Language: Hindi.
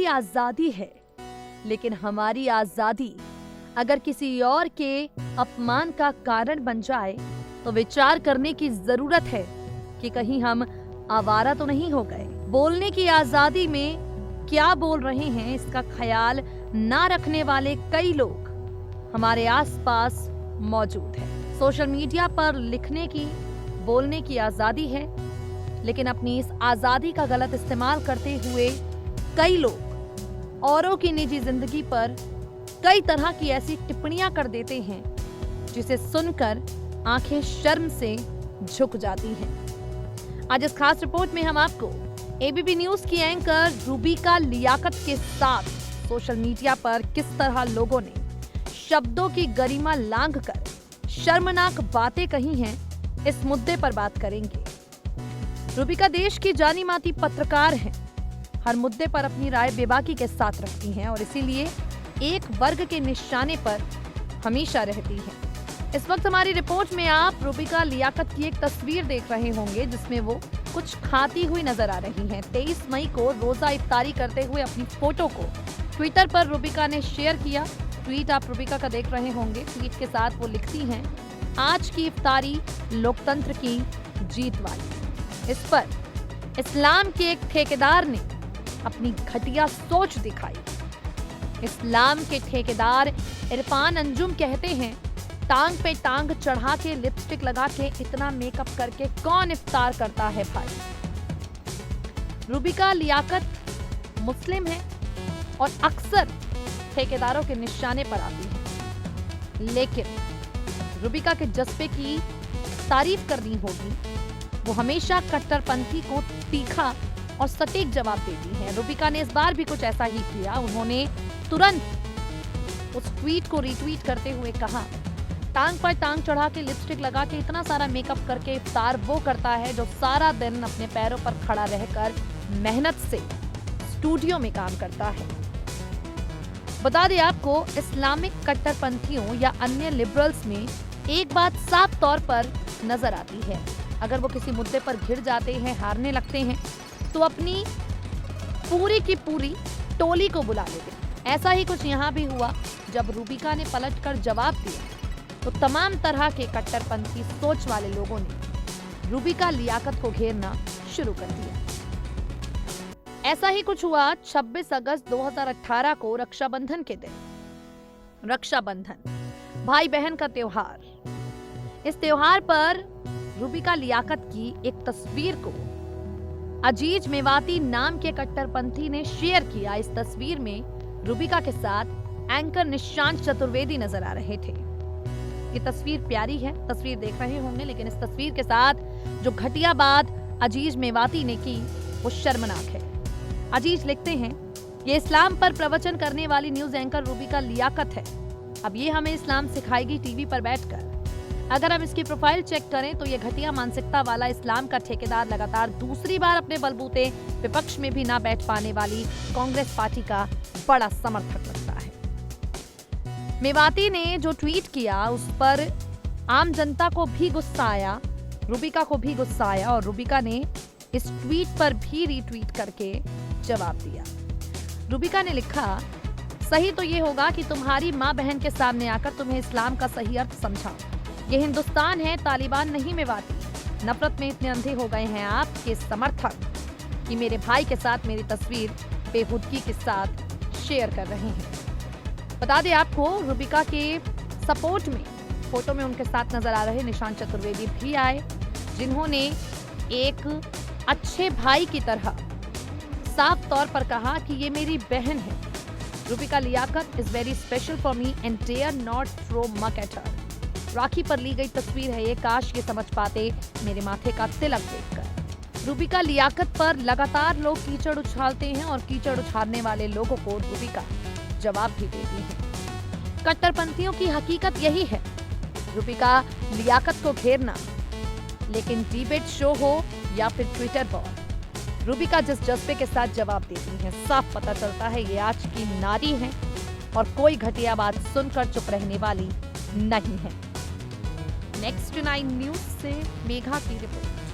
आजादी है, लेकिन हमारी आजादी अगर किसी और के अपमान का कारण बन जाए तो विचार करने की जरूरत है कि कहीं हम आवारा तो नहीं हो गए। बोलने की आजादी में क्या बोल रहे हैं इसका ख्याल ना रखने वाले कई लोग हमारे आसपास मौजूद हैं। सोशल मीडिया पर लिखने की, बोलने की आजादी है, लेकिन अपनी इस आजादी का गलत इस्तेमाल करते हुए कई लोग औरों की निजी जिंदगी पर कई तरह की ऐसी टिप्पणियां कर देते हैं जिसे सुनकर आंखें शर्म से झुक जाती हैं। आज इस खास रिपोर्ट में हम आपको एबीपी न्यूज की एंकर रूबिका लियाकत के साथ सोशल मीडिया पर किस तरह लोगों ने शब्दों की गरिमा लांघकर शर्मनाक बातें कही हैं, इस मुद्दे पर बात करेंगे। रूबिका देश की जानी माती पत्रकार हैं, हर मुद्दे पर अपनी राय बेबाकी के साथ रखती हैं और इसीलिए एक वर्ग के निशाने पर हमेशा रहती हैं। इस वक्त हमारी रिपोर्ट में आप रूबिका लियाकत की एक तस्वीर देख रहे होंगे जिसमें वो कुछ खाती हुई नजर आ रही हैं। 23 मई को रोजा इफ्तारी करते हुए अपनी फोटो को ट्विटर पर रूबिका ने शेयर किया। ट्वीट आप रूबिका का देख रहे होंगे। ट्वीट के साथ वो लिखती हैं, आज की इफ्तारी लोकतंत्र की जीत वाली। इस पर इस्लाम के एक ठेकेदार ने अपनी घटिया सोच दिखाई। इस्लाम के ठेकेदार इरफान अंजुम कहते हैं, टांग पे टांग चढ़ा के लिपस्टिक लगा के इतना मेकअप करके कौन इफ्तार करता है भाई। रूबिका लियाकत मुस्लिम है और अक्सर ठेकेदारों के निशाने पर आती है, लेकिन रूबिका के जज्बे की तारीफ करनी होगी। वो हमेशा कट्टरपंथी को तीखा और सटीक जवाब देती हैं। रूबिका ने इस बार भी कुछ ऐसा ही किया। उन्होंने तुरंत उस ट्वीट को रीट्वीट करते हुए कहा, टांग पर टांग चढ़ा के लिपस्टिक लगा के इतना सारा मेकअप करके इफ्तार वो करता है जो सारा दिन अपने पैरों पर खड़ा रहकर मेहनत से स्टूडियो में काम करता है। बता दें आपको, इस्लामिक कट्टरपंथियों या अन्य लिबरल्स में एक बात साफ तौर पर नजर आती है, अगर वो किसी मुद्दे पर घिर जाते हैं, हारने लगते हैं, तो अपनी पूरी की पूरी टोली को बुला लेते हैं। ऐसा ही कुछ यहाँ भी हुआ। जब रूबिका ने पलटकर जवाब दिया तो तमाम तरह के कट्टरपंथी सोच वाले लोगों ने रूबिका लियाकत को घेरना शुरू कर दिया। ऐसा ही कुछ हुआ 26 अगस्त 2018 को रक्षाबंधन के दिन। रक्षाबंधन भाई बहन का त्योहार। इस त्योहार पर रूबिका लियाकत की एक तस्वीर को अजीज मेवाती नाम के कट्टरपंथी ने शेयर किया। इस तस्वीर में रूबिका के साथ एंकर निशांत चतुर्वेदी नजर आ रहे थे। ये तस्वीर प्यारी है, तस्वीर देख रहे होंगे, लेकिन इस तस्वीर के साथ जो घटिया बात अजीज मेवाती ने की वो शर्मनाक है। अजीज लिखते हैं, ये इस्लाम पर प्रवचन करने वाली न्यूज एंकर रूबिका लियाकत है। अब ये हमें इस्लाम सिखाएगी टीवी पर बैठकर। अगर हम इसकी प्रोफाइल चेक करें तो ये घटिया मानसिकता वाला इस्लाम का ठेकेदार लगातार दूसरी बार अपने बलबूते विपक्ष में भी ना बैठ पाने वाली कांग्रेस पार्टी का बड़ा समर्थक लगता है। मेवाती ने जो ट्वीट किया उस पर आम जनता को भी गुस्सा आया, रूबिका को भी गुस्सा आया और रूबिका ने इस ट्वीट पर भी रीट्वीट करके जवाब दिया। रूबिका ने लिखा, सही तो ये होगा कि तुम्हारी माँ बहन के सामने आकर तुम्हें इस्लाम का सही अर्थ समझाऊं। ये हिंदुस्तान है, तालिबान नहीं मेवाती। नफरत में इतने अंधे हो गए हैं आपके समर्थक कि मेरे भाई के साथ मेरी तस्वीर बेहुदगी के साथ शेयर कर रहे हैं। बता दें आपको, रूबिका के सपोर्ट में फोटो में उनके साथ नजर आ रहे निशांत चतुर्वेदी भी आए, जिन्होंने एक अच्छे भाई की तरह साफ तौर पर कहा कि ये मेरी बहन है। Rubika Liyaqat is very special for me and dare not throw muck at her. Rakhi पर ली गई तस्वीर है ये, काश ये समझ पाते मेरे माथे का तिलक देखकर। रूबिका लियाकत पर लगातार लोग कीचड़ उछालते हैं और कीचड़ उछालने वाले लोगों को रूबिका जवाब भी देती है। कट्टरपंथियों की हकीकत यही है, रूबिका लियाकत को घेरना, लेकिन डिबेट शो हो या फिर ट्विटर पर रूबिका जिस जज्बे के साथ जवाब देती हैं, साफ पता चलता है ये आज की नारी हैं और कोई घटिया बात सुनकर चुप रहने वाली नहीं है। नेक्स्ट 9 न्यूज से मेघा की रिपोर्ट।